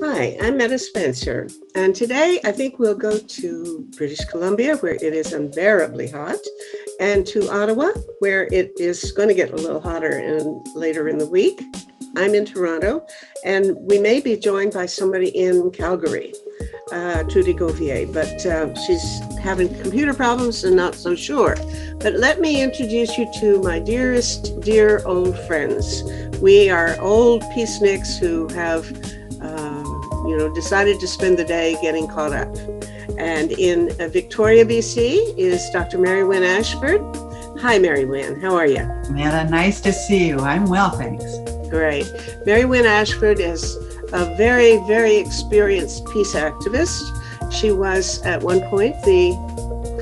Hi, I'm Meta Spencer, and today I think we'll go to British Columbia, where it is unbearably hot, and to Ottawa, where it is going to get a little hotter later in the week. I'm in Toronto, and we may be joined by somebody in Calgary, Trudy Gauvier, but she's having computer problems and not so sure. But let me introduce you to my dearest, dear old friends. We are old peaceniks who have decided to spend the day getting caught up. And in Victoria, BC, is Dr. Mary Wynn Ashford. Hi, Mary Wynn. How are you? Amanda, nice to see you. I'm well, thanks. Great. Mary Wynn Ashford is a very, very experienced peace activist. She was at one point the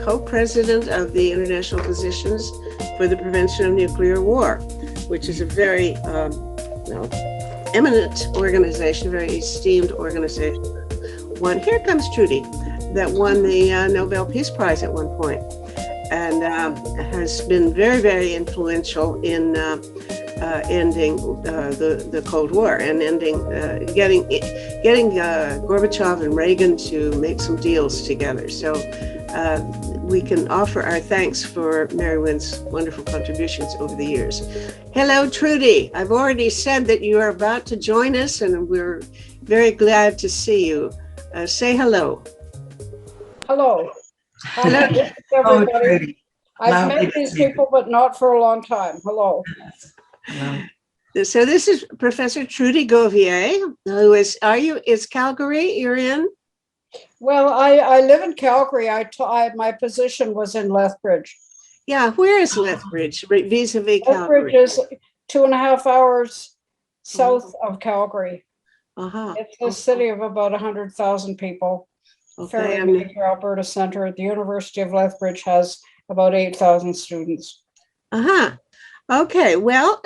co-president of the International Physicians for the Prevention of Nuclear War, which is a very eminent organization, very esteemed organization. Here comes Trudy, that won the Nobel Peace Prize at one point, and has been very, very influential in ending the Cold War and getting Gorbachev and Reagan to make some deals together. So we can offer our thanks for Mary Wynn's wonderful contributions over the years. Hello, Trudy. I've already said that you are about to join us, and we're very glad to see you. Say hello. Hello. Hello. Hi, Oh, everybody. Trudy. I've met these people, but not for a long time. Hello. So this is Professor Trudy Gauvier, who is Calgary you're in? Well, I live in Calgary. My position was in Lethbridge. Yeah, where is Lethbridge vis-a-vis Calgary? Lethbridge is 2.5 hours south of Calgary. It's a city of about 100,000 people. Fairly major Alberta Centre. The University of Lethbridge has about 8,000 students. Okay, well,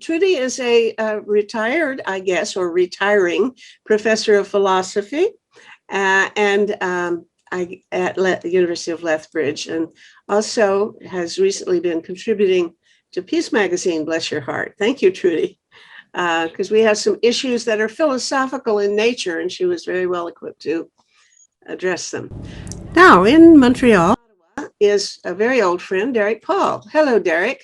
Trudy is a retired, I guess, or retiring professor of philosophy at the University of Lethbridge, and also has recently been contributing to Peace Magazine, bless your heart. Thank you, Trudy, because we have some issues that are philosophical in nature, and she was very well equipped to address them. Now, in Montreal is a very old friend, Derek Paul. Hello, Derek.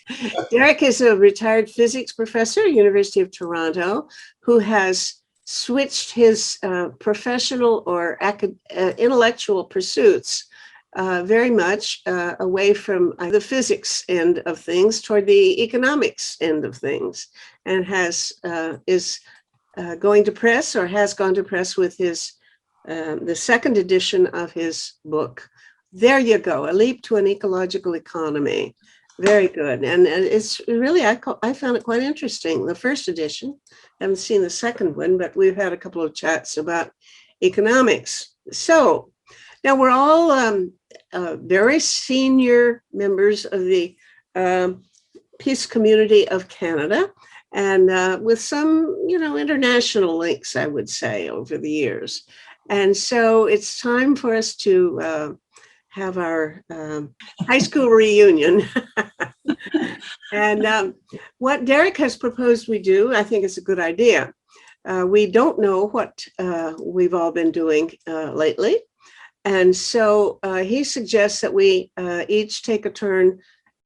Derek is a retired physics professor, University of Toronto, who has switched his professional or intellectual pursuits very much away from the physics end of things toward the economics end of things, and is going to press, or has gone to press, with his the second edition of his book. There you go, A Leap to an Ecological Economy. Very good. And it's really, I found it quite interesting. The first edition, I haven't seen the second one, but we've had a couple of chats about economics. So now we're all very senior members of the peace community of Canada, and with some, international links, I would say, over the years. And so it's time for us to have our high school reunion. And what Derek has proposed we do, I think is a good idea. We don't know what we've all been doing lately. And so he suggests that we each take a turn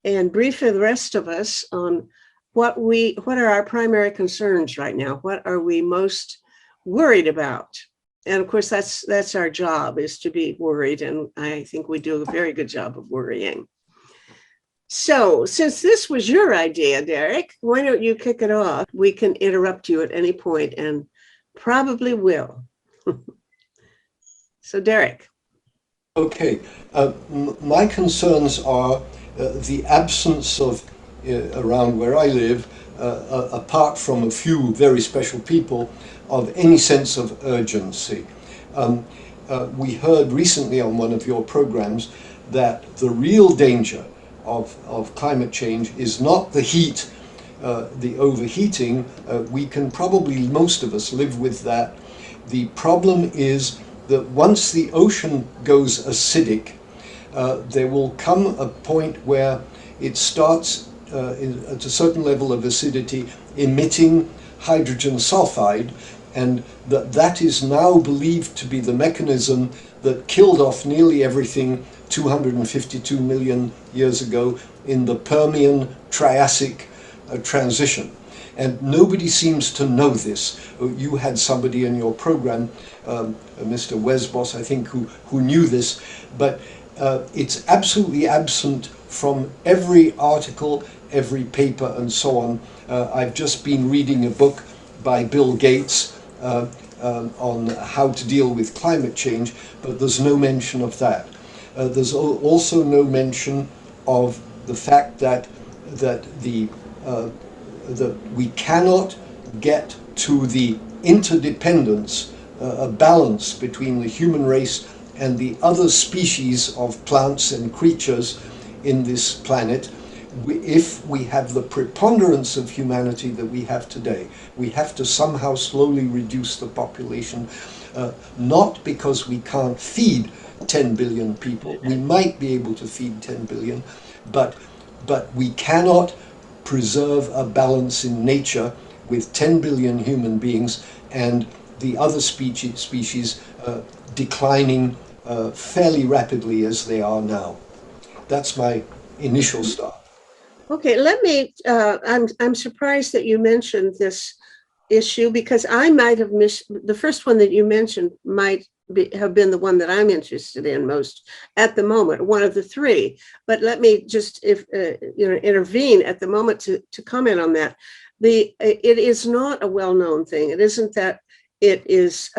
and brief the rest of us on what are our primary concerns right now. What are we most worried about? And of course, that's our job, is to be worried. And I think we do a very good job of worrying. So since this was your idea, Derek, why don't you kick it off? We can interrupt you at any point, and probably will. So Derek. Okay, my concerns are the absence of, around where I live, apart from a few very special people, of any sense of urgency. We heard recently on one of your programs that the real danger of climate change is not the heat, the overheating. We can probably, most of us, live with that. The problem is that once the ocean goes acidic, there will come a point where it starts at a certain level of acidity emitting hydrogen sulfide, and that is now believed to be the mechanism that killed off nearly everything 252 million years ago in the Permian Triassic transition. And nobody seems to know this. You had somebody in your program, Mr. Wesbos, I think, who knew this, but it's absolutely absent from every article, every paper, and so on. I've just been reading a book by Bill Gates on how to deal with climate change, but there's no mention of that. There's also no mention of the fact that we cannot get to the interdependence, a balance between the human race and the other species of plants and creatures in this planet. If we have the preponderance of humanity that we have today, we have to somehow slowly reduce the population, not because we can't feed 10 billion people. We might be able to feed 10 billion, but we cannot preserve a balance in nature with 10 billion human beings and the other species declining fairly rapidly as they are now. That's my initial start. Okay, let me, I'm surprised that you mentioned this issue because I might have missed, the first one that you mentioned might have been the one that I'm interested in most at the moment, one of the three. But let me just intervene at the moment to comment on that. It is not a well-known thing. It isn't that it is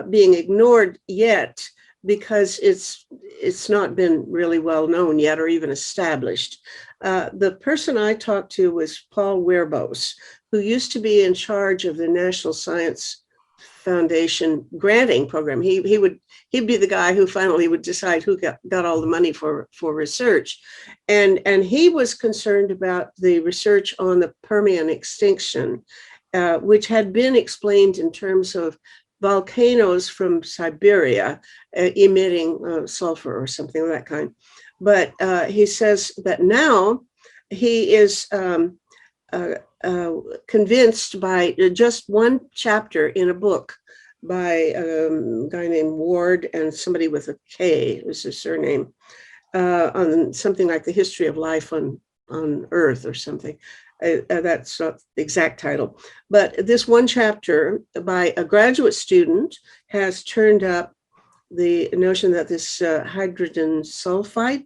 being ignored yet because it's not been really well known yet or even established. The person I talked to was Paul Werbos, who used to be in charge of the National Science Foundation granting program. He'd be the guy who finally would decide who got all the money for research. And he was concerned about the research on the Permian extinction, which had been explained in terms of volcanoes from Siberia emitting sulfur or something of that kind. But he says that now he is convinced by just one chapter in a book by a guy named Ward and somebody with a K was his surname, on something like the history of life on Earth or something. That's not the exact title, but this one chapter by a graduate student has turned up the notion that this hydrogen sulfide.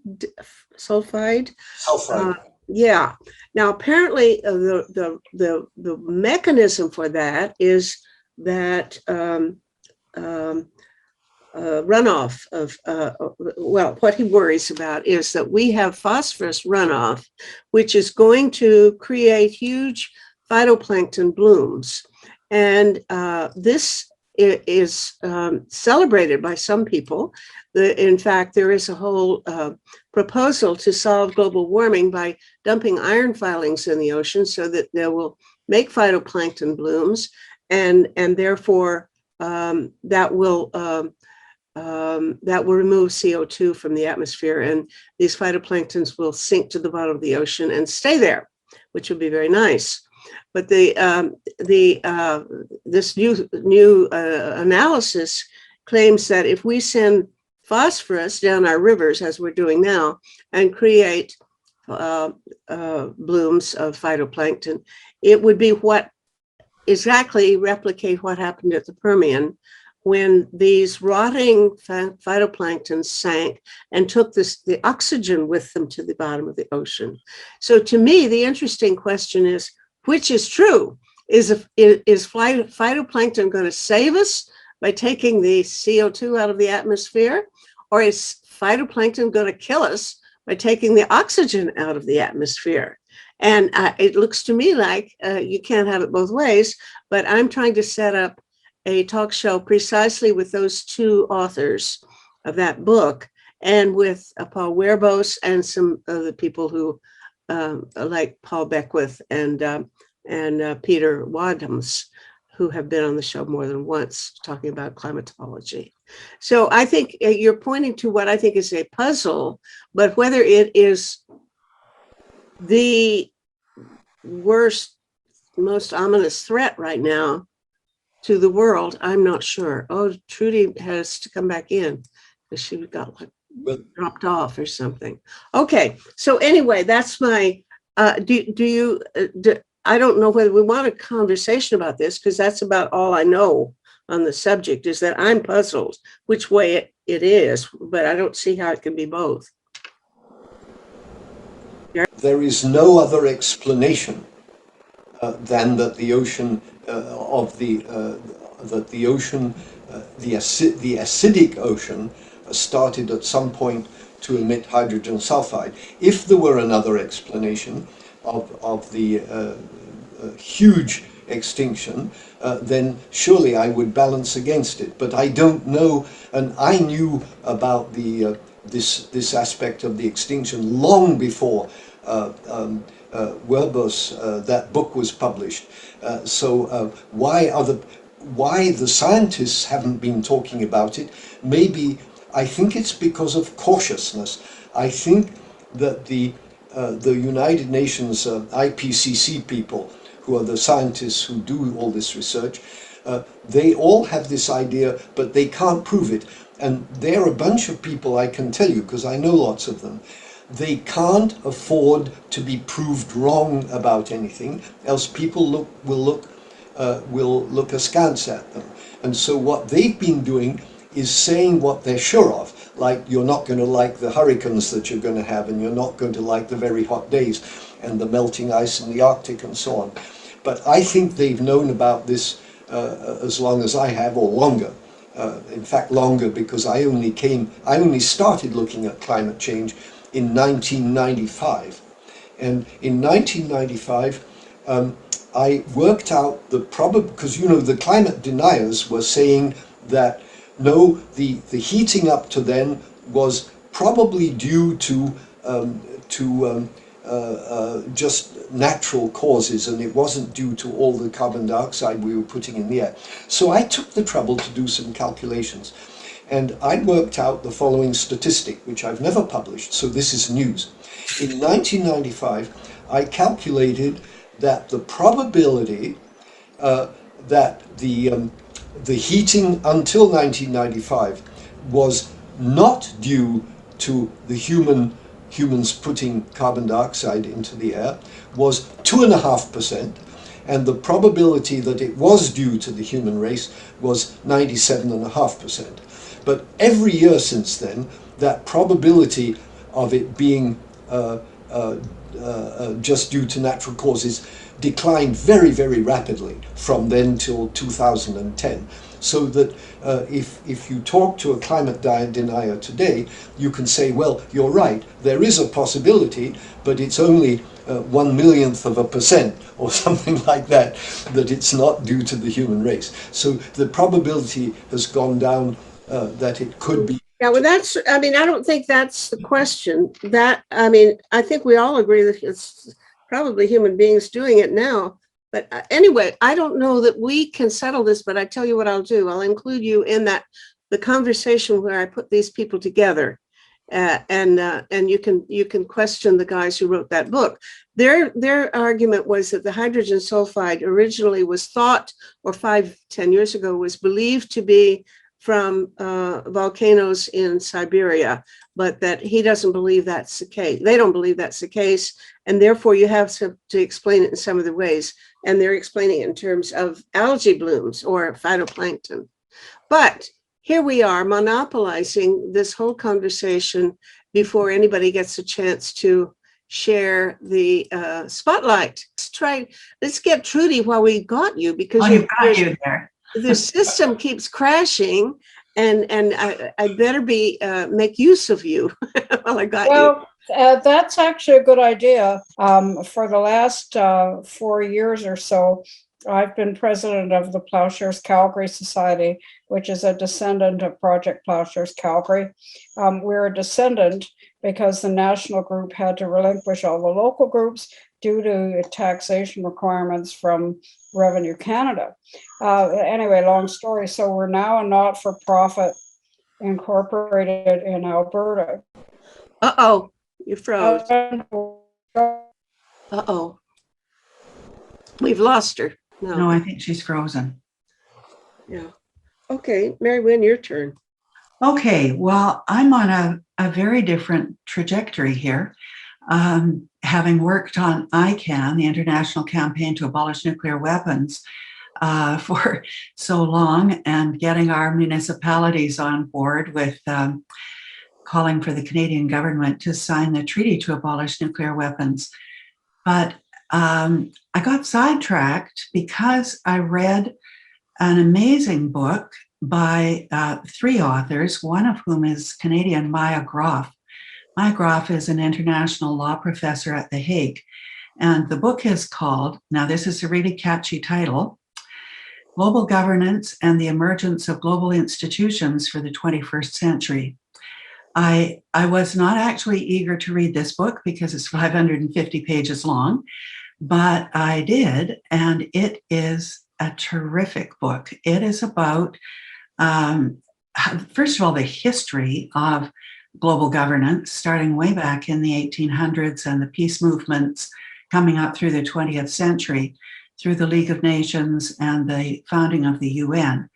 Yeah. Now, apparently, the mechanism for that is that runoff of, well, what he worries about is that we have phosphorus runoff, which is going to create huge phytoplankton blooms. And this is celebrated by some people. In fact, there is a whole proposal to solve global warming by dumping iron filings in the ocean so that they will make phytoplankton blooms, and therefore that will remove CO2 from the atmosphere, and these phytoplanktons will sink to the bottom of the ocean and stay there, which would be very nice. But this new analysis claims that if we send phosphorus down our rivers, as we're doing now, and create blooms of phytoplankton, it would be what exactly replicate what happened at the Permian when these rotting phytoplankton sank and took the oxygen with them to the bottom of the ocean. So to me, the interesting question is, which is true? Is phytoplankton going to save us by taking the CO2 out of the atmosphere? Or is phytoplankton going to kill us by taking the oxygen out of the atmosphere? And it looks to me like you can't have it both ways, but I'm trying to set up a talk show precisely with those two authors of that book and with Paul Werbos and some of the people who like Paul Beckwith and Peter Wadhams, who have been on the show more than once talking about climatology. So I think you're pointing to what I think is a puzzle, but whether it is the worst, most ominous threat right now, to the world, I'm not sure. Oh, Trudy has to come back in because she got like dropped off or something. Okay, so anyway, that's my. I don't know whether we want a conversation about this because that's about all I know on the subject. Is that I'm puzzled which way it is, but I don't see how it can be both. There is no other explanation than that the ocean the acidic ocean started at some point to emit hydrogen sulfide. If there were another explanation of the huge extinction, then surely I would balance against it. But I don't know, and I knew about the this aspect of the extinction long before Werber's that book was published. Why the scientists haven't been talking about it? Maybe I think it's because of cautiousness. I think that the United Nations IPCC people, who are the scientists who do all this research, they all have this idea, but they can't prove it. And they're a bunch of people, I can tell you, because I know lots of them. They can't afford to be proved wrong about anything, else people will look askance at them. And so what they've been doing is saying what they're sure of, like you're not going to like the hurricanes that you're going to have, and you're not going to like the very hot days and the melting ice in the Arctic and so on. But I think they've known about this as long as I have, or longer. In fact, longer, because I only started looking at climate change in 1995. And in 1995, I worked out the because the climate deniers were saying that no, the heating up to then was probably due to just natural causes, and it wasn't due to all the carbon dioxide we were putting in the air. So I took the trouble to do some calculations, and I worked out the following statistic, which I've never published, so this is news. In 1995, I calculated that the probability that the heating until 1995 was not due to the humans putting carbon dioxide into the air was 2.5%, and the probability that it was due to the human race was 97.5%. But every year since then, that probability of it being just due to natural causes declined very, very rapidly from then till 2010. So that if you talk to a climate denier today, you can say, well, you're right, there is a possibility, but it's only 1/1,000,000% or something like that, that it's not due to the human race. So the probability has gone down that it could be. Yeah, well, I don't think that's the question. I think we all agree that it's probably human beings doing it now. But anyway, I don't know that we can settle this, but I tell you what I'll do. I'll include you in the conversation where I put these people together. And you can question the guys who wrote that book. Their argument was that the hydrogen sulfide originally was thought, or 5-10 years ago, was believed to be from volcanoes in Siberia, but that he doesn't believe that's the case. They don't believe that's the case, and therefore you have to explain it in some of the ways. And they're explaining it in terms of algae blooms or phytoplankton. But here we are monopolizing this whole conversation before anybody gets a chance to share the spotlight. Let's get Trudy while we got you, because you've got you there. The system keeps crashing, and I better make use of you while I got you. That's actually a good idea. For the last 4 years or so, I've been president of the Plowshares Calgary Society, which is a descendant of Project Plowshares Calgary. We're a descendant because the national group had to relinquish all the local groups due to taxation requirements from Revenue Canada. Anyway, long story. So we're now a not-for-profit incorporated in Alberta. Uh-oh, you froze. Uh-oh. We've lost her. No, I think she's frozen. Yeah. Okay, Mary Wynn, your turn. Okay, well, I'm on a very different trajectory here. Having worked on ICAN, the International Campaign to Abolish Nuclear Weapons, for so long, and getting our municipalities on board with calling for the Canadian government to sign the treaty to abolish nuclear weapons. But I got sidetracked because I read an amazing book by three authors, one of whom is Canadian, Maya Groff. Maya Groff is an international law professor at The Hague. And the book is called, now this is a really catchy title, Global Governance and the Emergence of Global Institutions for the 21st Century. I was not actually eager to read this book because it's 550 pages long, but I did, and it is a terrific book. It is about, first of all, the history of global governance, starting way back in the 1800s and the peace movements coming up through the 20th century, through the League of Nations and the founding of the UN,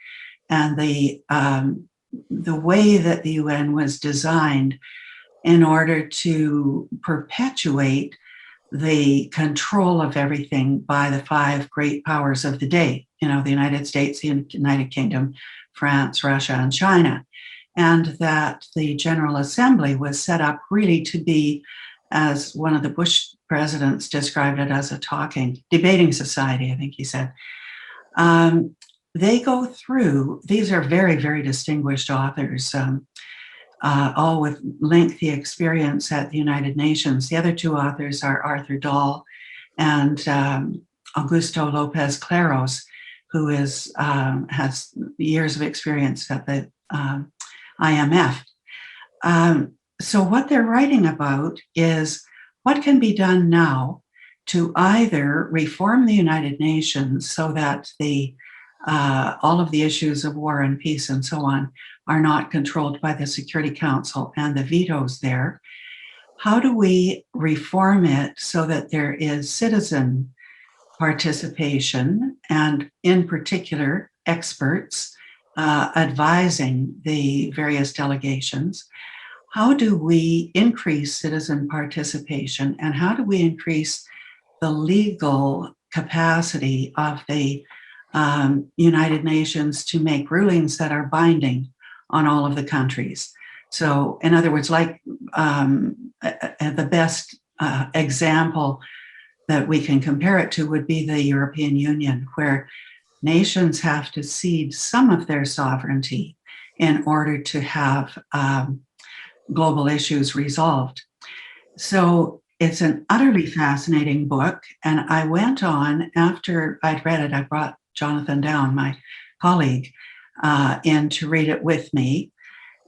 and the way that the UN was designed in order to perpetuate the control of everything by the five great powers of the day, the United States, the United Kingdom, France, Russia, and China. And that the General Assembly was set up really to be, as one of the Bush presidents described it, as a debating society, I think he said. They go through, these are very, very distinguished authors, all with lengthy experience at the United Nations. The other two authors are Arthur Dahl and Augusto Lopez Claros, who has years of experience at the IMF. So what they're writing about is what can be done now to either reform the United Nations so that all of the issues of war and peace and so on are not controlled by the Security Council and the vetoes there. How do we reform it so that there is citizen participation, and in particular, experts advising the various delegations? How do we increase citizen participation, and how do we increase the legal capacity of the United Nations to make rulings that are binding on all of the countries? So, in other words, like the best example that we can compare it to would be the European Union, where nations have to cede some of their sovereignty in order to have global issues resolved. So it's an utterly fascinating book. And I went on, after I'd read it, I brought Jonathan Down, my colleague, in to read it with me.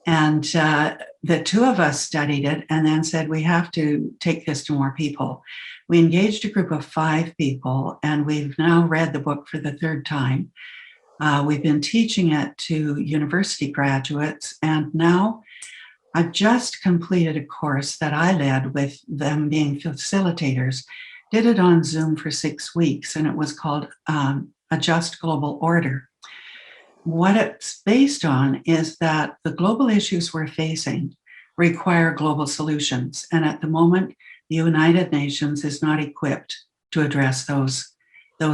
And the two of us studied it and then said, we have to take this to more people. We engaged a group of 5 people, and we've now read the book for the 3rd time. We've been teaching it to university graduates, and now I've just completed a course that I led with them being facilitators. Did it on Zoom for 6 weeks, and it was called A Just Global Order. What it's based on is that the global issues we're facing require global solutions. And at the moment, the United Nations is not equipped to address those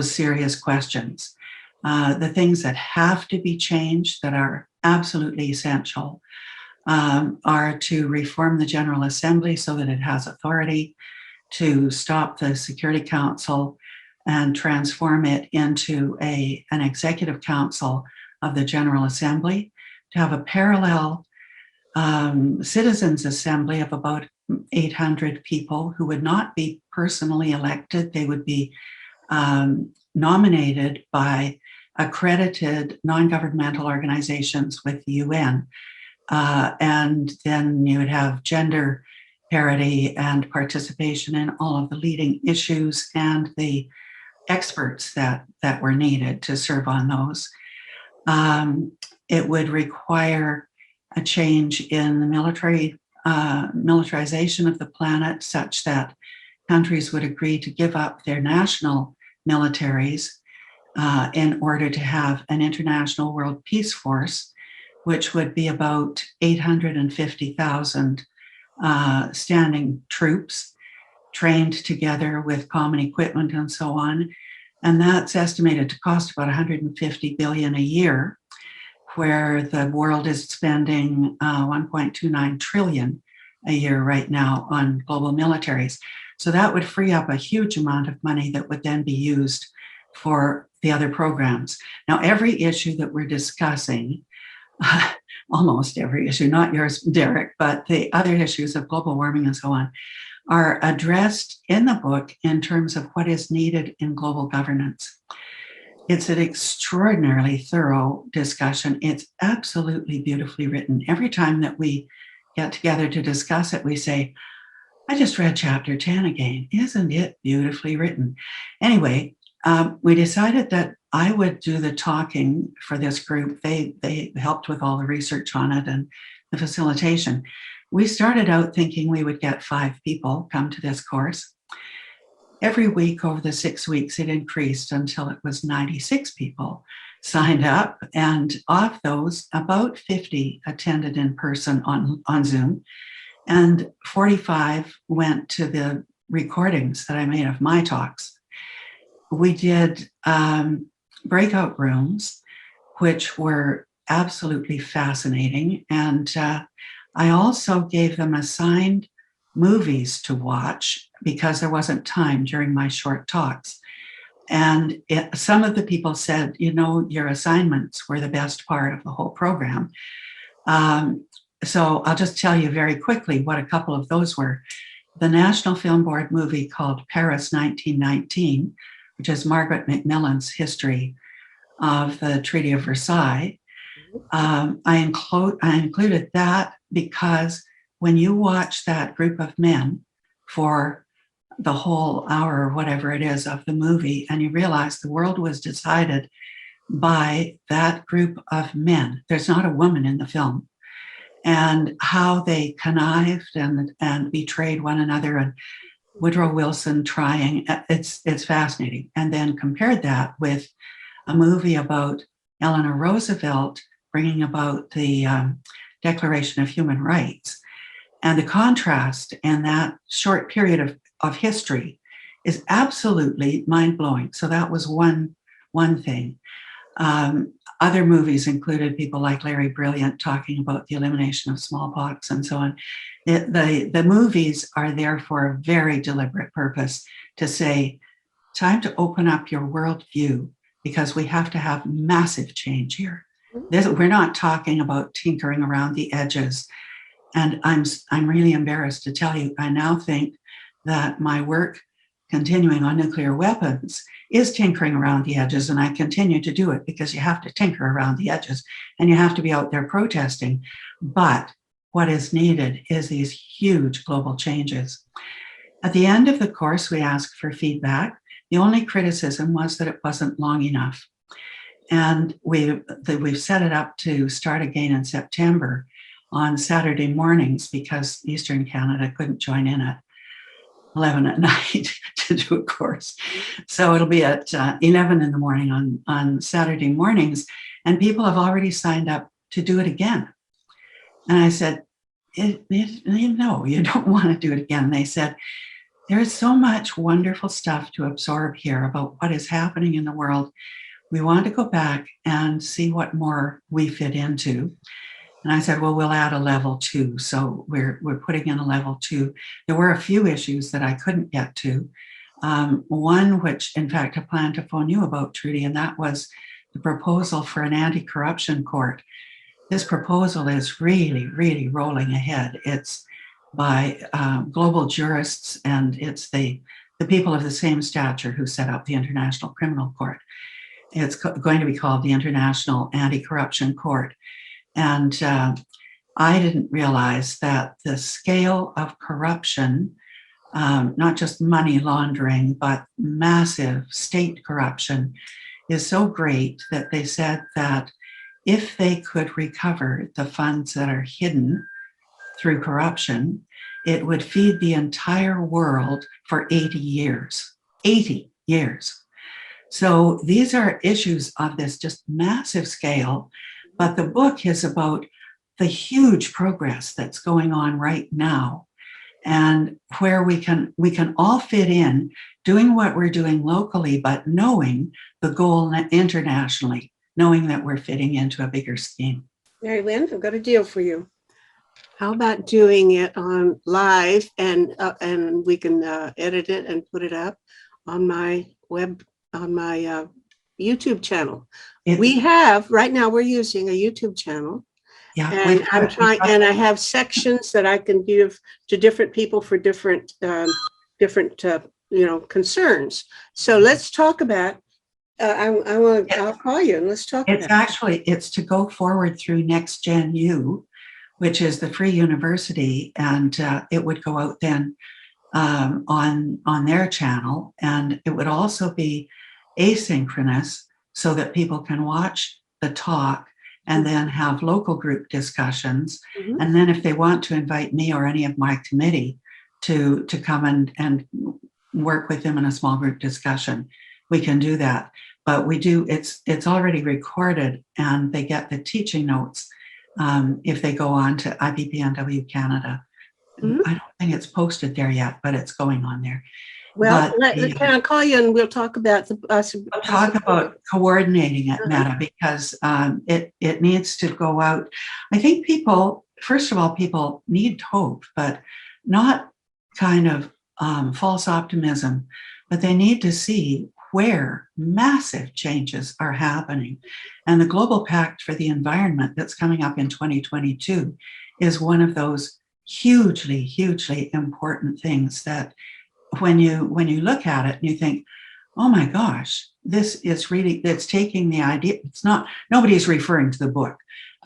serious questions. The things that have to be changed, that are absolutely essential, are to reform the General Assembly so that it has authority, to stop the Security Council and transform it into an executive council of the General Assembly, to have a parallel citizens' assembly of about 800 people who would not be personally elected. They would be nominated by accredited non-governmental organizations with the UN. And then you would have gender parity and participation in all of the leading issues and the experts that were needed to serve on those. It would require a change in the militarization of the planet, such that countries would agree to give up their national militaries in order to have an international world peace force, which would be about 850,000 standing troops trained together with common equipment and so on. And that's estimated to cost about 150 billion a year, where the world is spending 1.29 trillion a year right now on global militaries. So that would free up a huge amount of money that would then be used for the other programs. Now, every issue that we're discussing, almost every issue, not yours, Derek, but the other issues of global warming and so on, are addressed in the book in terms of what is needed in global governance. It's an extraordinarily thorough discussion. It's absolutely beautifully written. Every time that we get together to discuss it, we say, I just read chapter 10 again. Isn't it beautifully written? Anyway, we decided that I would do the talking for this group. They helped with all the research on it and the facilitation. We started out thinking we would get 5 people come to this course. Every week over the 6 weeks, it increased until it was 96 people signed up. And of those, about 50 attended in person on Zoom, and 45 went to the recordings that I made of my talks. We did breakout rooms, which were absolutely fascinating. And I also gave them assigned movies to watch because there wasn't time during my short talks. And some of the people said, you know, your assignments were the best part of the whole program. So I'll just tell you very quickly what a couple of those were. The National Film Board movie called Paris 1919, which is Margaret Macmillan's history of the Treaty of Versailles. I included that because when you watch that group of men for the whole hour or whatever it is of the movie, and you realize the world was decided by that group of men. There's not a woman in the film. And how they connived and betrayed one another, and Woodrow Wilson trying, it's fascinating. And then compared that with a movie about Eleanor Roosevelt bringing about the Declaration of Human Rights. And the contrast in that short period of history is absolutely mind-blowing. So that was one thing. Other movies included people like Larry Brilliant talking about the elimination of smallpox and so on. The movies are there for a very deliberate purpose to say, time to open up your worldview because we have to have massive change here. We're not talking about tinkering around the edges. And I'm really embarrassed to tell you, I now think that my work continuing on nuclear weapons is tinkering around the edges, and I continue to do it because you have to tinker around the edges and you have to be out there protesting. But what is needed is these huge global changes. At the end of the course, we asked for feedback. The only criticism was that it wasn't long enough. And we've set it up to start again in September on Saturday mornings because Eastern Canada couldn't join in at 11 at night to do a course. So it'll be at 11 in the morning on Saturday mornings, and people have already signed up to do it again. And I said, no, you don't want to do it again. They said, there is so much wonderful stuff to absorb here about what is happening in the world. We want to go back and see what more we fit into. And I said, well, we'll add a level 2. So we're putting in a level 2. There were a few issues that I couldn't get to. One, which in fact I planned to phone you about, Trudy, and that was the proposal for an anti-corruption court. This proposal is really, really rolling ahead. It's by global jurists, and it's the people of the same stature who set up the International Criminal Court. It's going to be called the International Anti-Corruption Court. And I didn't realize that the scale of corruption, not just money laundering, but massive state corruption, is so great that they said that if they could recover the funds that are hidden through corruption, it would feed the entire world for 80 years. 80 years. So these are issues of this just massive scale, but the book is about the huge progress that's going on right now, and where we can all fit in doing what we're doing locally, but knowing the goal internationally, knowing that we're fitting into a bigger scheme. Mary Lynn, I've got a deal for you. How about doing it on live, and we can edit it and put it up on my YouTube channel. We have right now, we're using a YouTube channel. Yeah, and I'm trying, and I have sections that I can give to different people for different concerns. So let's talk about. I'll call you and let's talk. It's to go forward through Next Gen U, which is the free university, and it would go out then on their channel, and it would also be asynchronous so that people can watch the talk and then have local group discussions. Mm-hmm. And then if they want to invite me or any of my committee to come and work with them in a small group discussion, we can do that. But we do, it's already recorded, and they get the teaching notes if they go on to IPPNW Canada. Mm-hmm. I don't think it's posted there yet, but it's going on there. Well, can I call you and we'll talk about coordinating it, Meta, because it needs to go out. I think people, first of all, people need hope, but not kind of false optimism, but they need to see where massive changes are happening. And the Global Pact for the Environment that's coming up in 2022 is one of those hugely, hugely important things that when you look at it and you think, oh my gosh, this is really, it's taking the idea, it's not, nobody's referring to the book.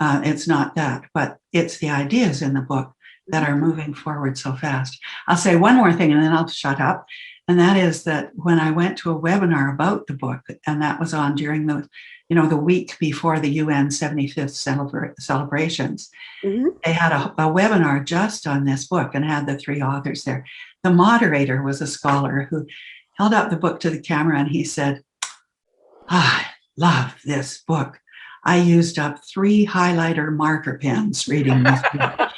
It's not that, but it's the ideas in the book that are moving forward so fast. I'll say one more thing and then I'll shut up. And that is that when I went to a webinar about the book, and that was on during the week before the UN 75th celebrations, mm-hmm. They had a webinar just on this book and had the three authors there. The moderator was a scholar who held up the book to the camera and he said, I love this book. I used up 3 highlighter marker pens reading this book.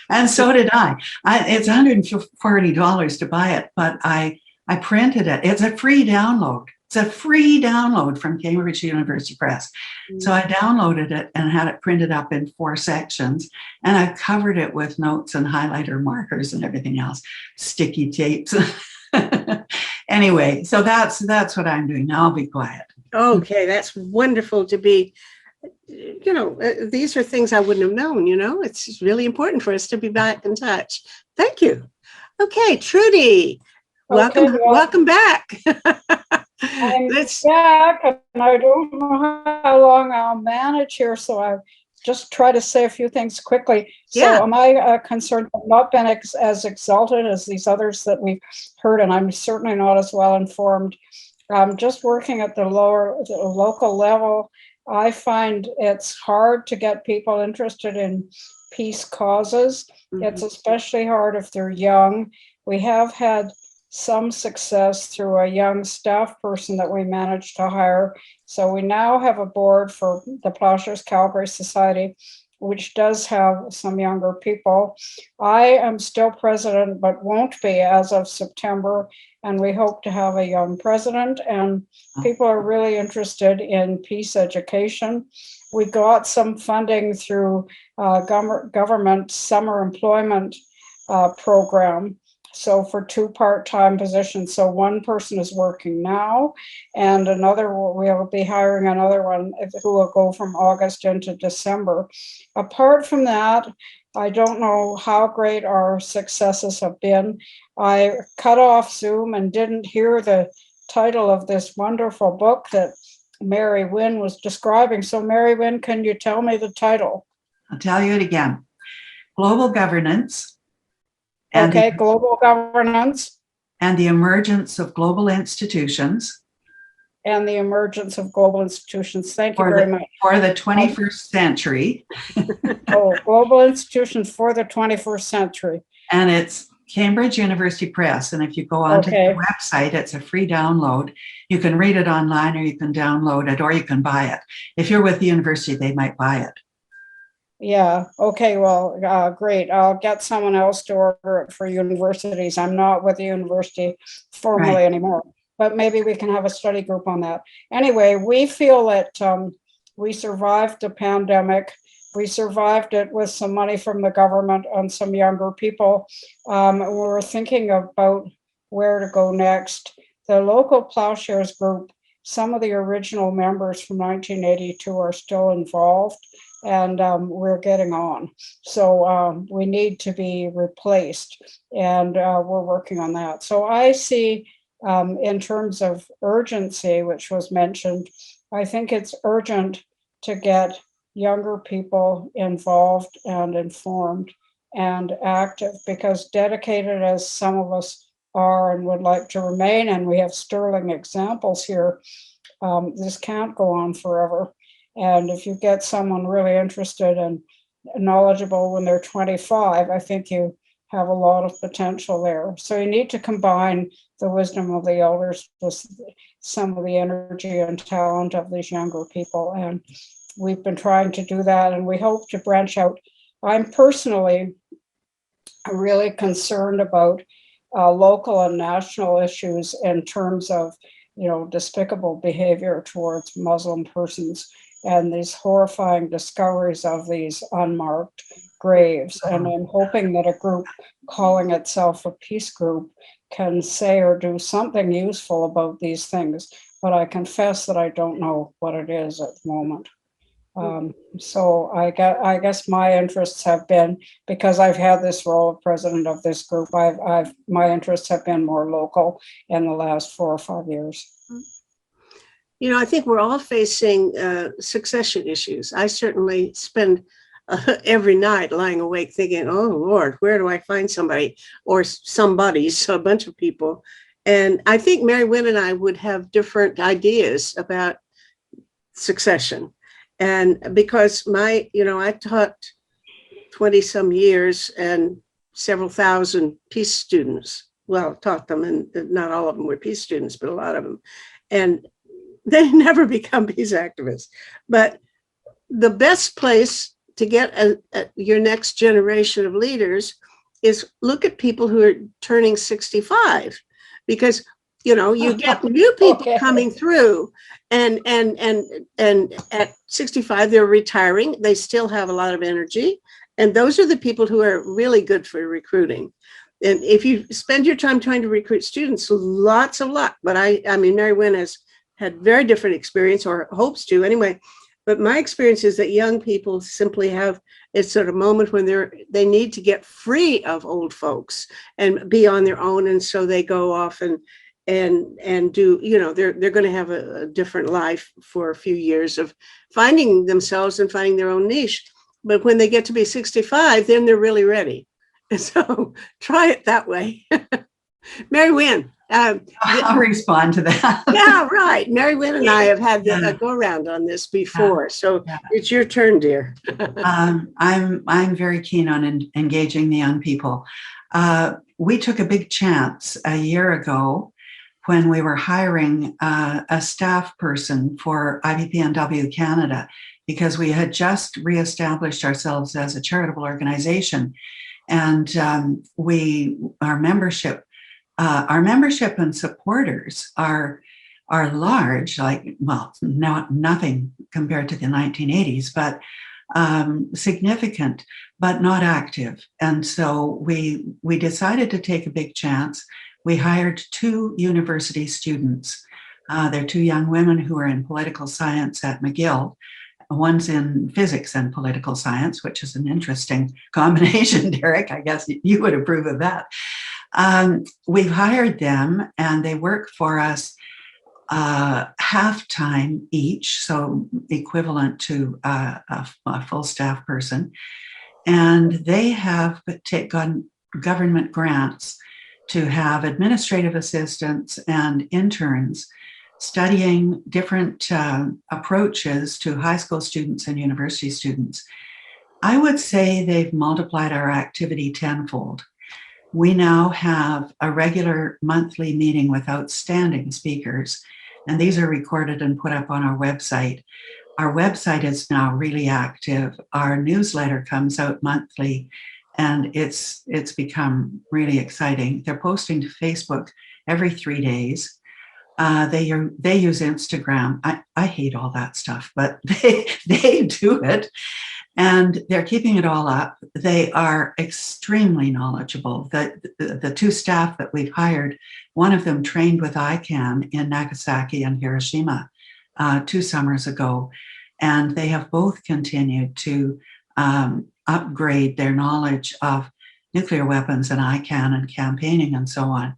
And so did I. It's $140 to buy it, but I printed it. It's a free download. It's a free download from Cambridge University Press. Mm-hmm. So I downloaded it and had it printed up in 4 sections, and I covered it with notes and highlighter markers and everything else, sticky tapes. Anyway, so that's what I'm doing. Now I'll be quiet. Okay, that's wonderful to be, these are things I wouldn't have known, it's really important for us to be back in touch. Thank you. Okay, Trudy, welcome back. I'm back, and I don't know how long I'll manage here, so I just try to say a few things quickly. Yeah. So am I concerned I've not been as exalted as these others that we've heard, and I'm certainly not as well informed. Just working at the local level, I find it's hard to get people interested in peace causes. Mm-hmm. It's especially hard if they're young. We have had some success through a young staff person that we managed to hire. So we now have a board for the Plowshares Calgary Society, which does have some younger people. I am still president, but won't be as of September. And we hope to have a young president, and people are really interested in peace education. We got some funding through government summer employment program. So for 2 part-time positions. So one person is working now, and we'll be hiring another one who will go from August into December. Apart from that, I don't know how great our successes have been. I cut off Zoom and didn't hear the title of this wonderful book that Mary Wynn was describing. So Mary Wynn, can you tell me the title? I'll tell you it again. Global Governance. Global Governance. And the Emergence of Global Institutions. And the Emergence of Global Institutions. Thank you very much. For the 21st century. Global Institutions for the 21st century. And it's Cambridge University Press. And if you go onto Okay. the website, it's a free download. You can read it online, or you can download it, or you can buy it. If you're with the university, they might buy it. Yeah, okay, well, great. I'll get someone else to order it for universities. I'm not with the university formally Right. anymore, but maybe we can have a study group on that. Anyway, we feel that we survived the pandemic. We survived it with some money from the government and some younger people. We're thinking about where to go next. The local Plowshares group, some of the original members from 1982 are still involved, and we're getting on. So we need to be replaced, and we're working on that. So I see, in terms of urgency, which was mentioned, I think it's urgent to get younger people involved and informed and active, because dedicated as some of us are and would like to remain, and we have sterling examples here, this can't go on forever. And if you get someone really interested and knowledgeable when they're 25, I think you have a lot of potential there. So you need to combine the wisdom of the elders with some of the energy and talent of these younger people. And we've been trying to do that, and we hope to branch out. I'm personally really concerned about local and national issues in terms of, despicable behavior towards Muslim persons, and these horrifying discoveries of these unmarked graves. And I'm hoping that a group calling itself a peace group can say or do something useful about these things. But I confess that I don't know what it is at the moment. So I guess my interests have been, because I've had this role of president of this group, my interests have been more local in the last 4 or 5 years. I think we're all facing succession issues. I certainly spend every night lying awake thinking, oh, Lord, where do I find somebody or somebody's, a bunch of people? And I think Mary Wynn and I would have different ideas about succession. And because I taught 20 some years and several thousand peace students, taught them, and not all of them were peace students, but a lot of them. And they never become peace activists. But the best place to get your next generation of leaders is look at people who are turning 65, because you get new people coming through, and at 65 they're retiring. They still have a lot of energy, and those are the people who are really good for recruiting. And if you spend your time trying to recruit students, lots of luck. But I mean, Mary Wynn has had very different experience, or hopes to anyway. But my experience is that young people simply have a sort of moment when they need to get free of old folks and be on their own, and so they go off and do, they're going to have a different life for a few years of finding themselves and finding their own niche. But when they get to be 65, then they're really ready. And so try it that way. Mary Wynn. I'll respond to that. Yeah, right. Mary Wynn and I have had a go around on this before. So it's your turn, dear. I'm very keen on engaging the young people. We took a big chance a year ago when we were hiring a staff person for IBPNW Canada, because we had just reestablished ourselves as a charitable organization. And our membership and supporters are large, nothing compared to the 1980s, but significant, but not active. And so we decided to take a big chance. We hired 2 university students. They're 2 young women who are in political science at McGill. One's in physics and political science, which is an interesting combination, Derek. I guess you would approve of that. We've hired them, and they work for us half-time each, so equivalent to a full staff person. And they have gotten government grants to have administrative assistants and interns studying different approaches to high school students and university students. I would say they've multiplied our activity tenfold. we now have a regular monthly meeting with outstanding speakers, and these are recorded and put up on our website. Our website is now really active. Our newsletter comes out monthly, and it's become really exciting. They're posting to Facebook every 3 days. They use Instagram. I hate all that stuff, but they do it, and they're keeping it all up. They are extremely knowledgeable. The two staff that we've hired, one of them trained with ICANN in Nagasaki and Hiroshima 2 summers ago, and they have both continued to upgrade their knowledge of nuclear weapons and ICANN and campaigning and so on.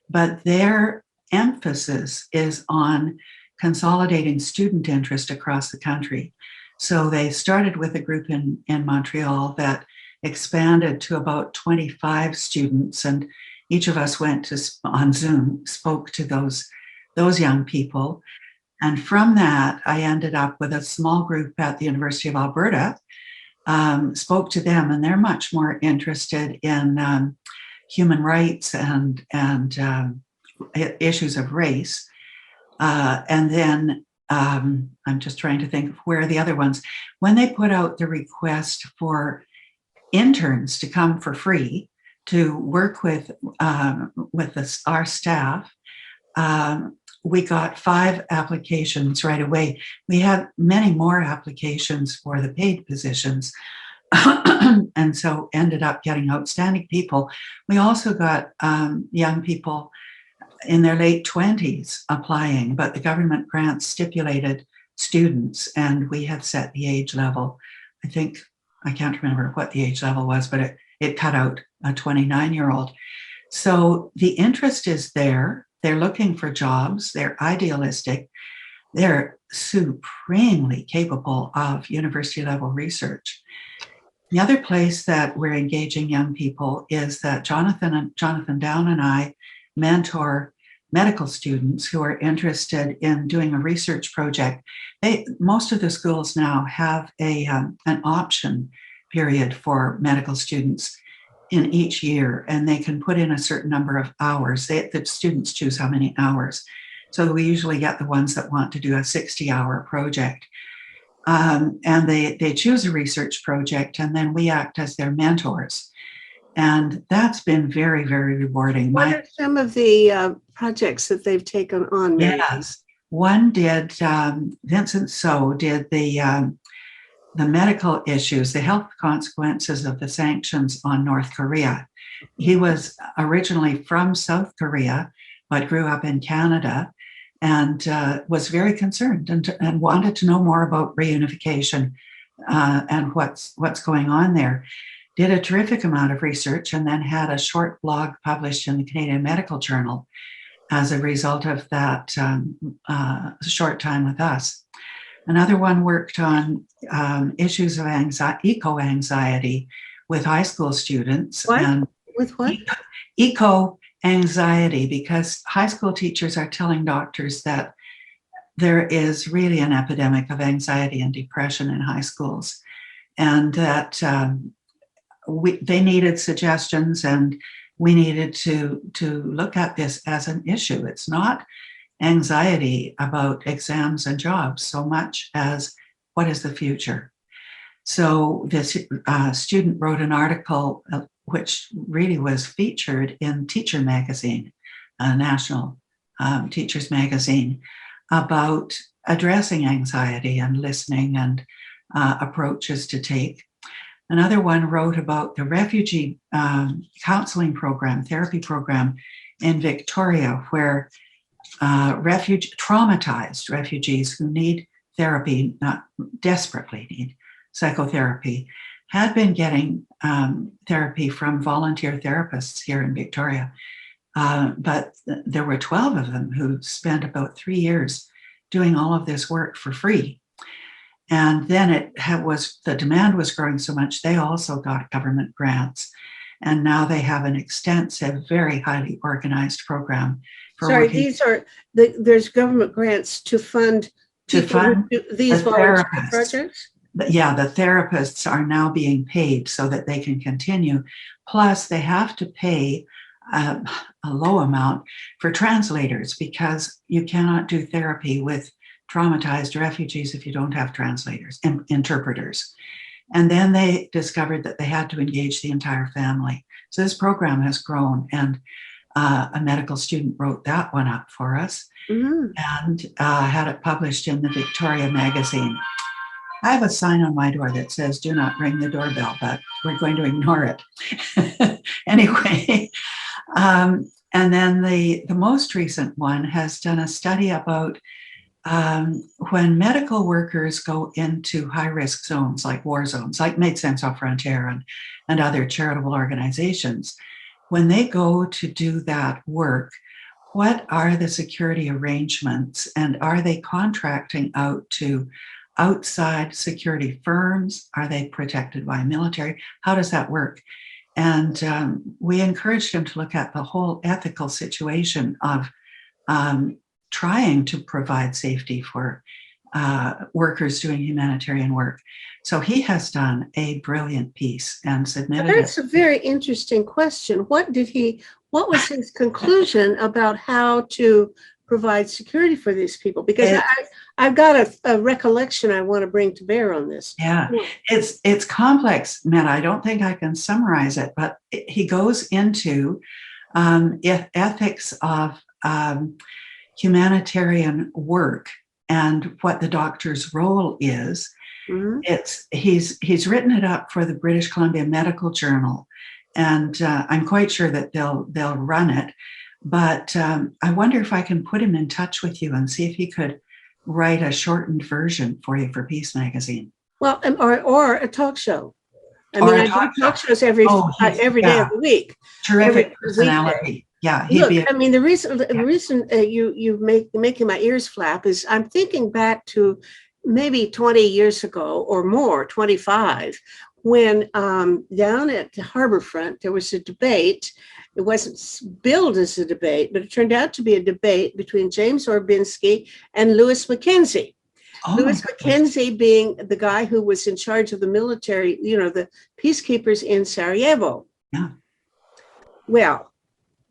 But their emphasis is on consolidating student interest across the country. So they started with a group in Montreal that expanded to about 25 students, and each of us went on Zoom, spoke to those young people. And from that, I ended up with a small group at the University of Alberta, spoke to them, and they're much more interested in human rights and issues of race. And then I'm just trying to think of where the other ones, when they put out the request for interns to come for free to work with our staff, we got 5 applications right away. We had many more applications for the paid positions, and so ended up getting outstanding people. We also got young people in their late 20s applying, but the government grants stipulated students, and we had set the age level. I can't remember what the age level was, but it cut out a 29-year-old. So the interest is there. They're looking for jobs. They're idealistic. They're supremely capable of university level research. The other place that we're engaging young people is that Jonathan Down and I mentor medical students who are interested in doing a research project. Most of the schools now have an option period for medical students in each year, and they can put in a certain number of hours. The students choose how many hours. So we usually get the ones that want to do a 60-hour project. And they choose a research project, and then we act as their mentors. And that's been very, very rewarding. What are some of the projects that they've taken on? Yes, one did, Vincent So did the medical issues, the health consequences of the sanctions on North Korea. He was originally from South Korea, but grew up in Canada, and was very concerned and wanted to know more about reunification and what's going on there. Did a terrific amount of research, and then had a short blog published in the Canadian Medical Journal as a result of that short time with us. Another one worked on issues of eco-anxiety with high school students. What? And with what? Eco-anxiety, because high school teachers are telling doctors that there is really an epidemic of anxiety and depression in high schools, and that they needed suggestions, and we needed to look at this as an issue. It's not anxiety about exams and jobs so much as what is the future. So this student wrote an article which really was featured in Teacher Magazine, a national teachers magazine, about addressing anxiety and listening and approaches to take. Another one wrote about the refugee counseling program, therapy program in Victoria, where traumatized refugees who need therapy, not desperately need psychotherapy, had been getting therapy from volunteer therapists here in Victoria. But there were 12 of them who spent about 3 years doing all of this work for free. And then the demand was growing so much, they also got government grants. And now they have an extensive, very highly organized program. There's government grants to fund these volunteer projects? the therapists are now being paid so that they can continue. Plus, they have to pay a low amount for translators because you cannot do therapy with traumatized refugees if you don't have translators and interpreters. And then they discovered that they had to engage the entire family. So this program has grown, and a medical student wrote that one up for us and had it published in the Victoria magazine. I have a sign on my door that says, "Do not ring the doorbell," but we're going to ignore it. Anyway, and then the most recent one has done a study about when medical workers go into high-risk zones like war zones, like Médecins Sans Frontières and other charitable organizations. When they go to do that work, what are the security arrangements, and are they contracting out to outside security firms? Are they protected by military? How does that work? And we encouraged him to look at the whole ethical situation of trying to provide safety for workers doing humanitarian work. So he has done a brilliant piece and submitted it. That's a very interesting question. What was his conclusion about how to provide security for these people? Because I've got a recollection I want to bring to bear on this. Yeah, it's complex, Meta. I don't think I can summarize it, but he goes into ethics of humanitarian work and what the doctor's role is. He's written it up for the British Columbia Medical Journal, and I'm quite sure that they'll run it. But I wonder if I can put him in touch with you and see if he could write a shortened version for you for Peace Magazine. Well, or a talk show. I do talk shows every day of the week. Terrific personality. Yeah. Look, I mean, the reason you making my ears flap is I'm thinking back to maybe 20 years ago or more, 25, when down at the Harborfront, there was a debate. It wasn't billed as a debate, but it turned out to be a debate between James Orbinski and Louis Mackenzie. Louis Mackenzie being the guy who was in charge of the military, the peacekeepers in Sarajevo. Yeah. Well,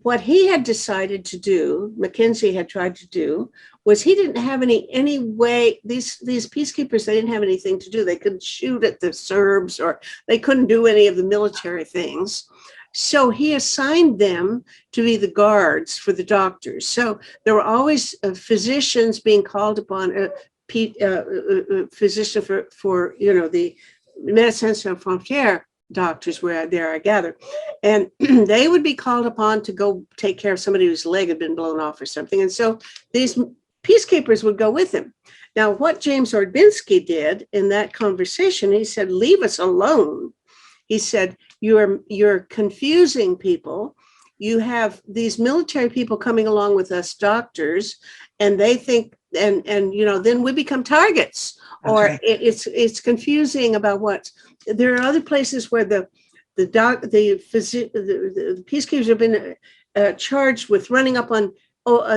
what he had decided to do, Mackenzie had tried to do, was he didn't have any way, these peacekeepers, they didn't have anything to do. They couldn't shoot at the Serbs, or they couldn't do any of the military things. So he assigned them to be the guards for the doctors. So there were always physicians being called upon, physician for the Médecins Sans Frontières doctors were there, I gather. And they would be called upon to go take care of somebody whose leg had been blown off or something. And so these peacekeepers would go with him. Now, what James Orbinski did in that conversation, he said, "Leave us alone." He said, you're confusing people. You have these military people coming along with us doctors, and they think, and then we become targets. That's or right. It's confusing about what. There are other places where the peacekeepers have been charged with running up on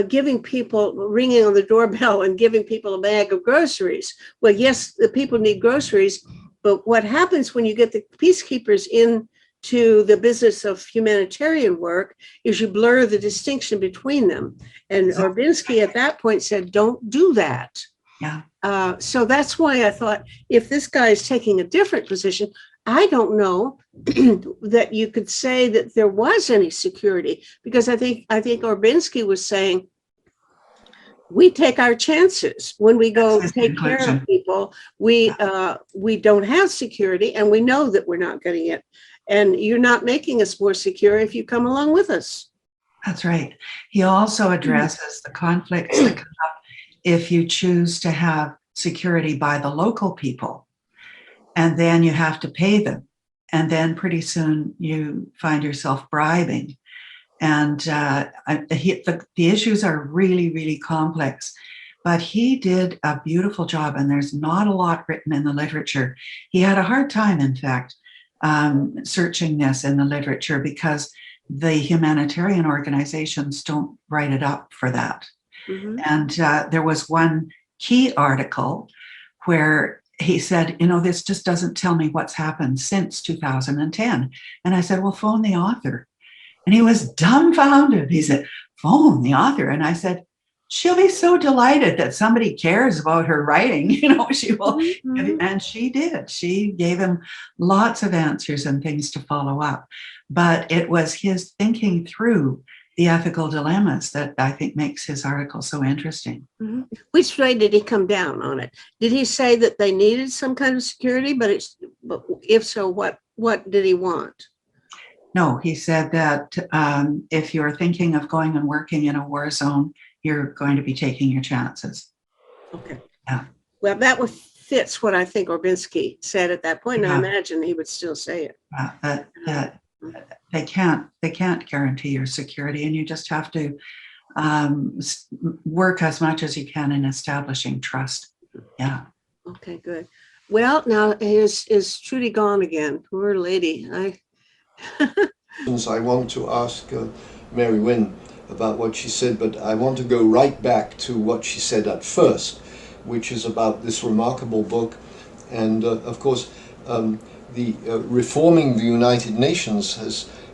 giving people, ringing on the doorbell and giving people a bag of groceries. Well, yes, the people need groceries, but what happens when you get the peacekeepers into the business of humanitarian work is you blur the distinction between them. And Orbinski at that point said, "Don't do that." Yeah. So that's why I thought, if this guy is taking a different position, I don't know that you could say that there was any security, because I think Orbinski was saying, we take our chances when we go take care of people. We don't have security, and we know that we're not getting it. And you're not making us more secure if you come along with us. That's right. He also addresses the conflicts that come up if you choose to have security by the local people, and then you have to pay them. And then pretty soon you find yourself bribing. And the issues are really, really complex. But he did a beautiful job, and there's not a lot written in the literature. He had a hard time, in fact, searching this in the literature, because the humanitarian organizations don't write it up for that. Mm-hmm. And there was one key article where he said, this just doesn't tell me what's happened since 2010. And I said, well, phone the author. And he was dumbfounded. He said, phone the author. And I said, she'll be so delighted that somebody cares about her writing. She will. Mm-hmm. And she did. She gave him lots of answers and things to follow up. But it was his thinking through the ethical dilemmas that I think makes his article so interesting. Mm-hmm. Which way did he come down on it? Did he say that they needed some kind of security? But if so, what did he want? No, he said that if you're thinking of going and working in a war zone, you're going to be taking your chances. Okay. Yeah. Well, that fits what I think Orbinski said at that point. Yeah. I imagine he would still say it. That they can't guarantee your security, and you just have to work as much as you can in establishing trust. Yeah. Okay, good. Well, now is Trudy gone again? Poor lady. I want to ask Mary Wynne about what she said, but I want to go right back to what she said at first, which is about this remarkable book. And of course, the reforming the United Nations,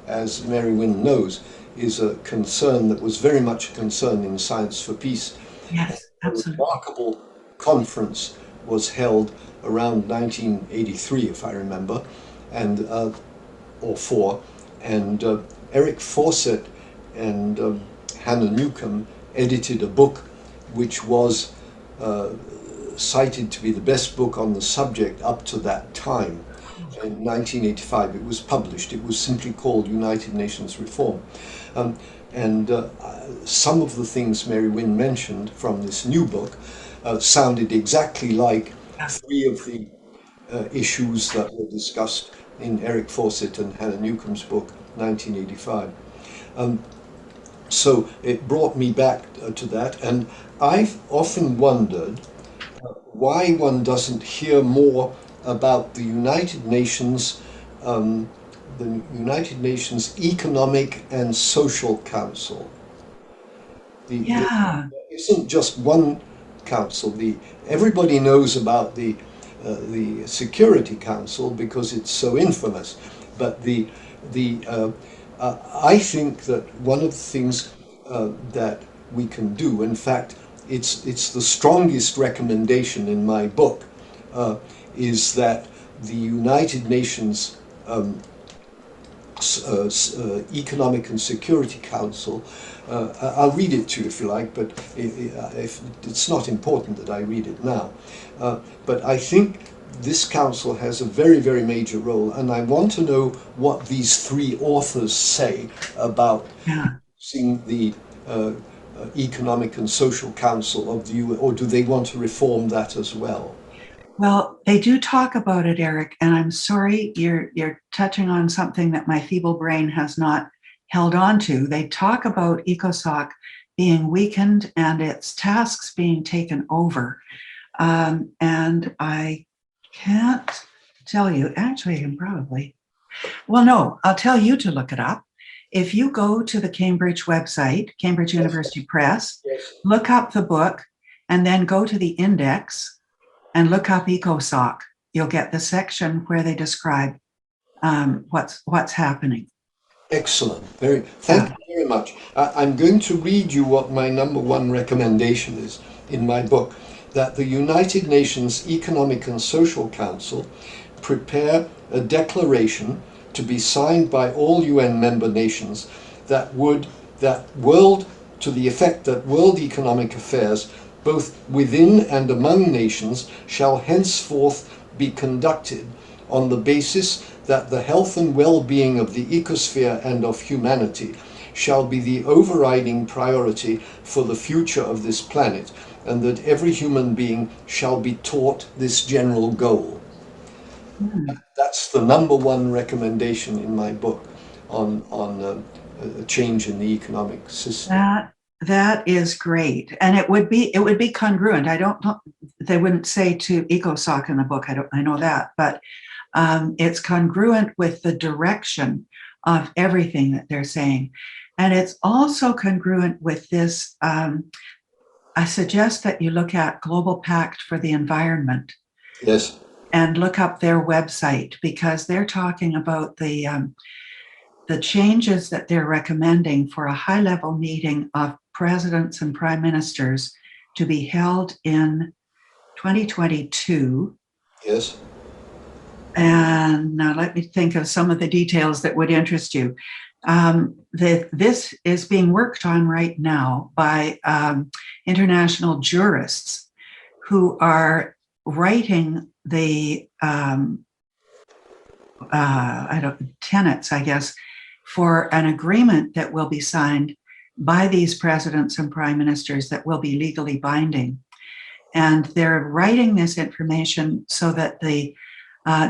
as Mary Wynne knows, is a concern that was very much a concern in Science for Peace. Yes, absolutely. A remarkable conference was held around 1983, if I remember, and or four, and Eric Fawcett and Hannah Newcomb edited a book which was cited to be the best book on the subject up to that time. In 1985 it was published. It was simply called United Nations Reform. Some of the things Mary Wynne mentioned from this new book sounded exactly like three of the issues that were discussed in Eric Fawcett and Hannah Newcomb's book, 1985. So it brought me back to that, and I've often wondered why one doesn't hear more about the United Nations Economic and Social Council. There isn't just one council. Everybody knows about the Security Council because it's so infamous, but I think that one of the things that we can do, in fact, it's the strongest recommendation in my book, is that the United Nations Economic and Security Council, I'll read it to you if you like, but if it's not important that I read it now. But I think this council has a very, very major role, and I want to know what these three authors say about seeing the Economic and Social Council of the UN, or do they want to reform that as well? Well, they do talk about it, Eric, and I'm sorry you're touching on something that my feeble brain has not held on to. They talk about ECOSOC being weakened and its tasks being taken over. And I can't tell you, actually I can probably, well, no, I'll tell you to look it up. If you go to the Cambridge website, Cambridge University Press, look up the book and then go to the index and look up ECOSOC, you'll get the section where they describe what's happening. Excellent. Thank you very much. I'm going to read you what my number one recommendation is in my book, that the United Nations Economic and Social Council prepare a declaration to be signed by all UN member nations to the effect that world economic affairs, both within and among nations, shall henceforth be conducted on the basis that the health and well-being of the ecosphere and of humanity shall be the overriding priority for the future of this planet, and that every human being shall be taught this general goal. That's the number one recommendation in my book on a change in the economic system. That is great, and it would be congruent. I don't know, they wouldn't say to ECOSOC in the book. I know that, but it's congruent with the direction of everything that they're saying, and it's also congruent with this. I suggest that you look at Global Pact for the Environment, Yes. and look up their website, because they're talking about the changes that they're recommending for a high-level meeting of presidents and prime ministers to be held in 2022. Yes. And now let me think of some of the details that would interest you. This is being worked on right now by international jurists who are writing the tenets, I guess, for an agreement that will be signed by these presidents and prime ministers that will be legally binding. And they're writing this information so that the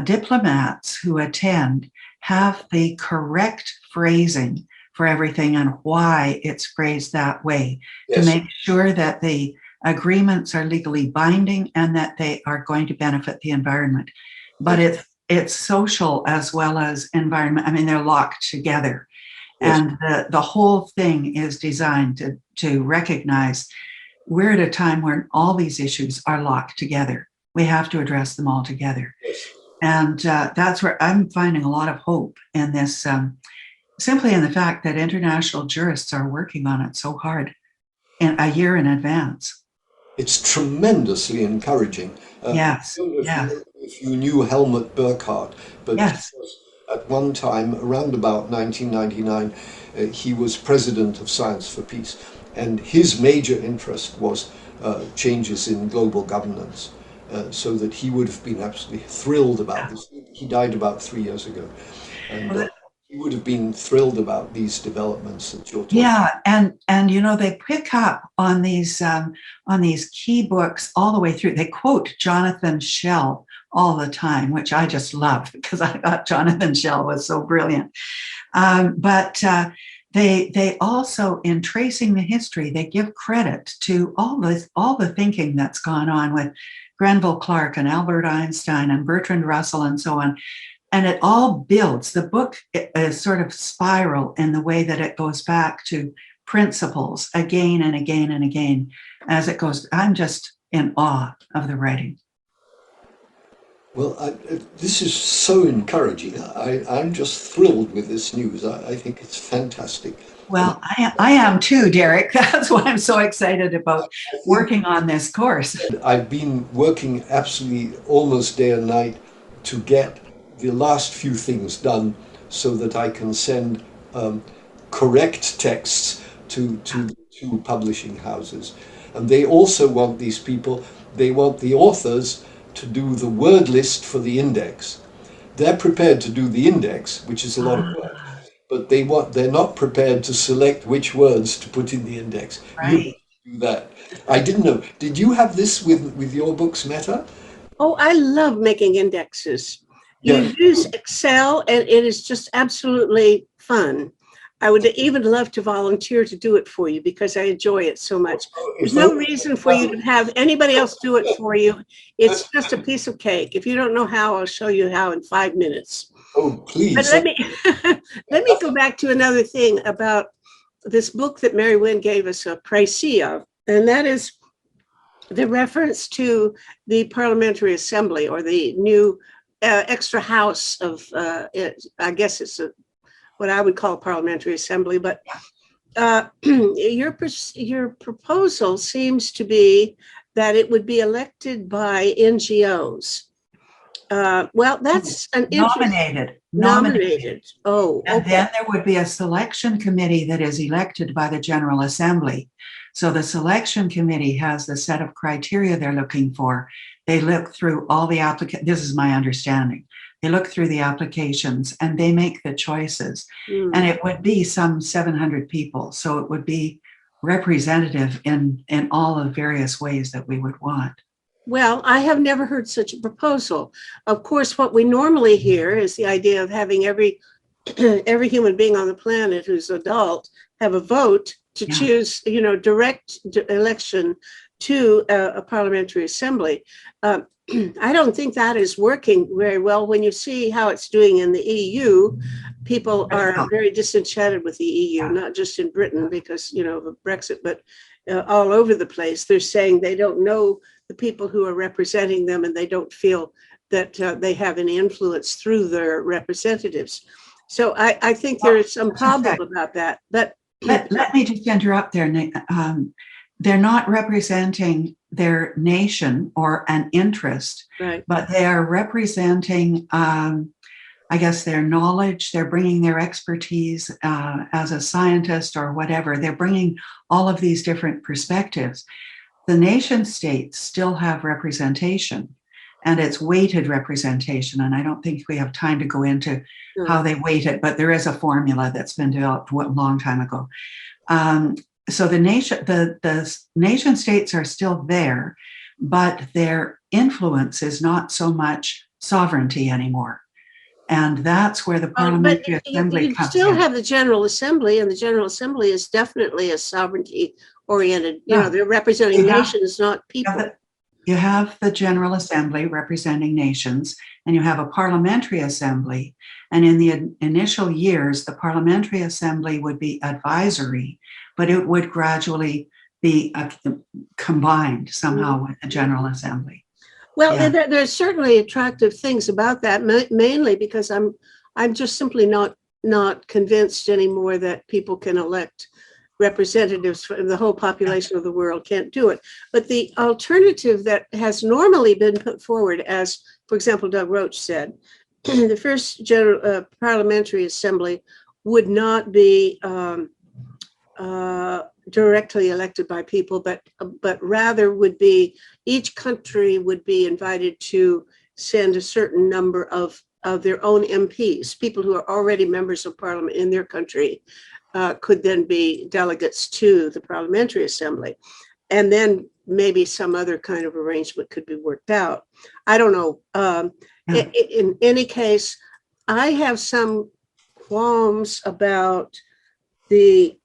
diplomats who attend have the correct phrasing for everything and why it's phrased that way, to make sure that the agreements are legally binding and that they are going to benefit the environment. But it's social as well as environment. I mean, they're locked together. Yes. And the whole thing is designed to recognize we're at a time when all these issues are locked together. We have to address them all together. Yes. And that's where I'm finding a lot of hope in this, simply in the fact that international jurists are working on it so hard in a year in advance. It's tremendously encouraging. Yes. I don't know Yes. if you knew Helmut Burkhardt, but yes. at one time, around about 1999, he was president of Science for Peace. And his major interest was changes in global governance, so that he would have been absolutely thrilled about this. He died about 3 years ago. And he would have been thrilled about these developments that you're talking about. Yeah, and you know, they pick up on these key books all the way through. They quote Jonathan Schell all the time, which I just love because I thought Jonathan Schell was so brilliant. But they also, in tracing the history, they give credit to all the thinking that's gone on with Grenville Clark and Albert Einstein and Bertrand Russell and so on. And it all builds. The book is sort of spiral in the way that it goes back to principles again and again and again as it goes. I'm just in awe of the writing. Well, this is so encouraging. I'm just thrilled with this news. I think it's fantastic. Well, I am too, Derek. That's why I'm so excited about working on this course. I've been working absolutely almost day and night to get the last few things done so that I can send correct texts to publishing houses. And they also want they want the authors to do the word list for the index. They're prepared to do the index, which is a lot of work, but they're not prepared to select which words to put in the index. Right. You do that. I didn't know. Did you have this with your books, Meta? Oh, I love making indexes. You use Excel and it is just absolutely fun. I would even love to volunteer to do it for you because I enjoy it so much. There's no reason for you to have anybody else do it for you. It's just a piece of cake. If you don't know how, I'll show you how in 5 minutes. Oh, please. But let me go back to another thing about this book that Mary Wynn gave us a précis of, and that is the reference to the Parliamentary Assembly, or the new extra house of, I guess it's what I would call a Parliamentary Assembly, but your proposal seems to be that it would be elected by NGOs. Well, that's an nominated. Oh, and okay. then there would be a selection committee that is elected by the General Assembly. So the selection committee has the set of criteria they're looking for. They look through all the this is my understanding. They look through the applications and they make the choices. And it would be some 700 people. So it would be representative in all the various ways that we would want. Well, I have never heard such a proposal. Of course, what we normally hear is the idea of having every human being on the planet who's adult have a vote to choose, direct election to a parliamentary assembly. I don't think that is working very well. When you see how it's doing in the EU, people are very disenchanted with the EU, not just in Britain because, of Brexit, but all over the place. They're saying they don't know the people who are representing them, and they don't feel that they have any influence through their representatives. So I think there is some problem about that. But let me just interrupt there, Nick. They're not representing their nation or an interest, right, but they are representing, I guess, their knowledge. They're bringing their expertise as a scientist or whatever. They're bringing all of these different perspectives. The nation states still have representation, and it's weighted representation. And I don't think we have time to go into how they weight it, but there is a formula that's been developed a long time ago. So the nation states are still there, but their influence is not so much sovereignty anymore. And that's where the Parliamentary Assembly you comes still in. have the General Assembly, and the General Assembly is definitely a sovereignty-oriented. You know, they're representing nations, not people. You have the General Assembly representing nations, and you have a Parliamentary Assembly. And in the initial years, the Parliamentary Assembly would be advisory, but it would gradually be combined somehow with the General Assembly. Well, there's certainly attractive things about that, mainly because I'm just simply not convinced anymore that people can elect representatives for the whole population of the world. Can't do it. But the alternative that has normally been put forward, as, for example, Doug Roach said, the first general Parliamentary Assembly would not be directly elected by people, but rather would be, each country would be invited to send a certain number of their own MPs, people who are already members of parliament in their country, could then be delegates to the Parliamentary Assembly. And then maybe some other kind of arrangement could be worked out. I don't know. In any case, I have some qualms about the,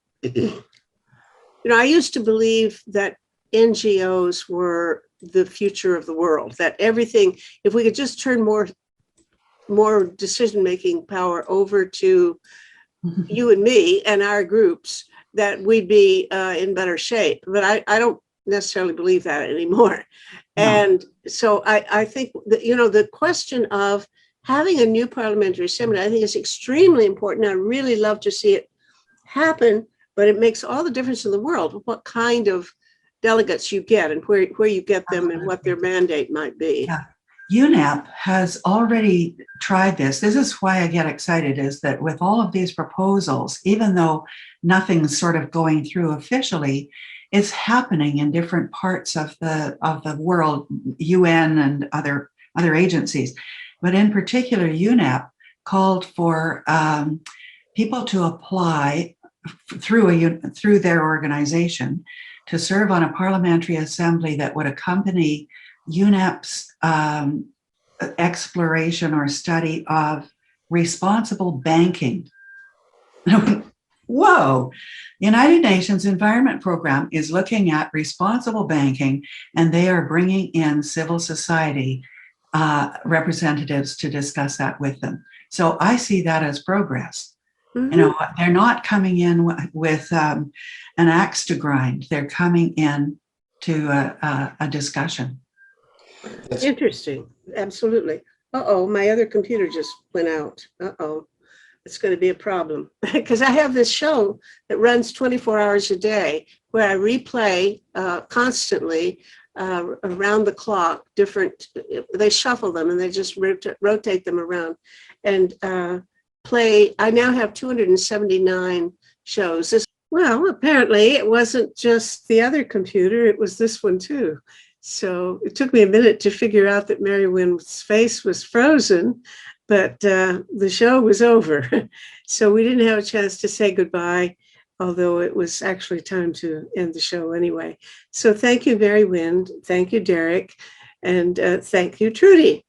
I used to believe that NGOs were the future of the world, that everything, if we could just turn more decision-making power over to you and me and our groups, that we'd be in better shape. But I don't necessarily believe that anymore. No. And so I think that, the question of having a new Parliamentary Assembly, I think is extremely important. I really love to see it happen, but it makes all the difference in the world what kind of delegates you get and where you get them and what their mandate might be. Yeah. UNEP has already tried this. This is why I get excited, is that with all of these proposals, even though nothing's sort of going through officially, it's happening in different parts of the world, UN and other agencies. But in particular, UNEP called for people to apply through their organization to serve on a parliamentary assembly that would accompany UNEP's exploration or study of responsible banking. Whoa! The United Nations Environment Program is looking at responsible banking, and they are bringing in civil society representatives to discuss that with them. So I see that as progress. Mm-hmm. They're not coming in with an axe to grind. They're coming in to a discussion. That's interesting. Absolutely. Uh-oh, my other computer just went out. Uh-oh, it's going to be a problem because I have this show that runs 24 hours a day where I replay constantly around the clock, they shuffle them and they just rotate them around and play. I now have 279 shows. Well, apparently it wasn't just the other computer, it was this one too. So it took me a minute to figure out that Mary Wynn's face was frozen, but the show was over. So we didn't have a chance to say goodbye, although it was actually time to end the show anyway. So thank you, Mary Wynn. Thank you, Derek. And thank you, Trudy.